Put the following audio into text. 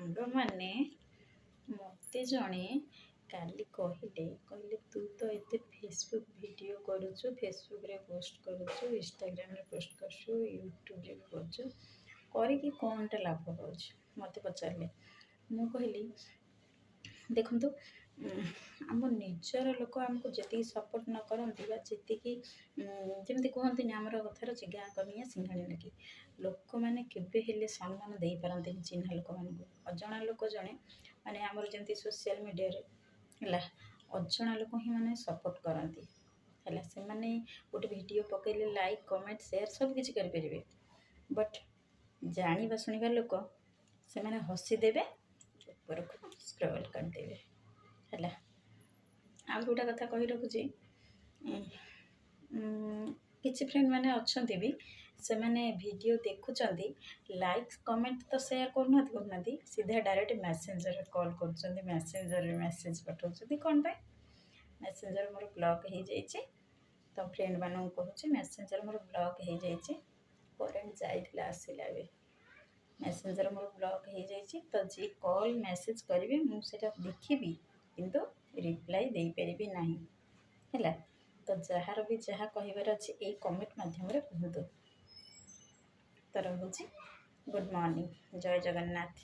ସାଙ୍ଗମାନେ ମୋତେ ଜଣେ କାଲି କହିଲେ ତୁ ତ ଏତେ ଫେସବୁକ୍ ଭିଡ଼ିଓ କରୁଛୁ, ଫେସବୁକ୍ରେ ପୋଷ୍ଟ କରୁଛୁ, ଇନଷ୍ଟାଗ୍ରାମରେ ପୋଷ୍ଟ କରୁଛୁ, ୟୁଟ୍ୟୁବରେ ବି କରୁଛୁ, କରିକି କ'ଣଟା ଲାଭ ପାଉଛୁ ମୋତେ ପଚାରିଲେ। ମୁଁ କହିଲି ଦେଖନ୍ତୁ ଆମ ନିଜର ଲୋକ ଆମକୁ ଯେତିକି ସପୋର୍ଟ ନ କରନ୍ତି ବା ଯେତିକି ଯେମିତି କୁହନ୍ତିନି ଆମର କଥାର ଅଛି ଗାଁ କନିଆ ସିଂଘାଣି ନାକି, ଲୋକମାନେ କେବେ ହେଲେ ସମ୍ମାନ ଦେଇପାରନ୍ତିନି ଚିହ୍ନା ଲୋକମାନଙ୍କୁ। ଅଜଣା ଲୋକ ଜଣେ ମାନେ ଆମର ଯେମିତି ସୋସିଆଲ ମିଡ଼ିଆରେ ହେଲା ଅଜଣା ଲୋକ ହିଁ ମାନେ ସପୋର୍ଟ କରନ୍ତି ହେଲା। ସେମାନେ ଗୋଟେ ଭିଡ଼ିଓ ପକାଇଲେ ଲାଇକ୍ କମେଣ୍ଟ ସେୟାର ସବୁ କିଛି କରିପାରିବେ, ବଟ୍ ଜାଣିବା ଶୁଣିବା ଲୋକ ସେମାନେ ହସିଦେବେ, ଉପରକୁ ସ୍କ୍ରଲ୍ କରିଦେବେ ହେଲା। ଆଉ ଗୋଟେ କଥା କହି ରଖୁଛି, କିଛି ଫ୍ରେଣ୍ଡ ମାନେ ଅଛନ୍ତି ବି ସେମାନେ ଭିଡ଼ିଓ ଦେଖୁଛନ୍ତି, ଲାଇକ୍ କମେଣ୍ଟ ତ ସେୟାର କରୁନାହାନ୍ତି, ସିଧା ଡାଇରେକ୍ଟ ମେସେଞ୍ଜରରେ କଲ୍ କରୁଛନ୍ତି, ମେସେଞ୍ଜରରେ ମେସେଜ୍ ପଠାଉଛନ୍ତି। କ'ଣ ପାଇଁ? ମେସେଞ୍ଜର ମୋର ବ୍ଲକ୍ ହେଇଯାଇଛି, ତ ଫ୍ରେଣ୍ଡମାନଙ୍କୁ କହୁଛି ମେସେଞ୍ଜର ମୋର ବ୍ଲକ୍ ହେଇଯାଇଛି, କରେଣ୍ଟ ଯାଇଥିଲା ଆସିଲା ଏବେ, ମେସେଞ୍ଜର ମୋର ବ୍ଲକ୍ ହେଇଯାଇଛି, ତ ଯିଏ କଲ୍ ମେସେଜ୍ କରିବେ ମୁଁ ସେଇଟା ଦେଖିବି କିନ୍ତୁ ରିପ୍ଲାଏ ଦେଇପାରିବି ନାହିଁ ହେଲା। ତ ଯାହାର ବି ଯାହା କହିବାର ଅଛି ଏଇ କମେଣ୍ଟ ମାଧ୍ୟମରେ କୁହନ୍ତୁ। ତ ରହୁଛି, ଗୁଡ଼୍ ମର୍ଣ୍ଣିଂ, ଜୟ ଜଗନ୍ନାଥ।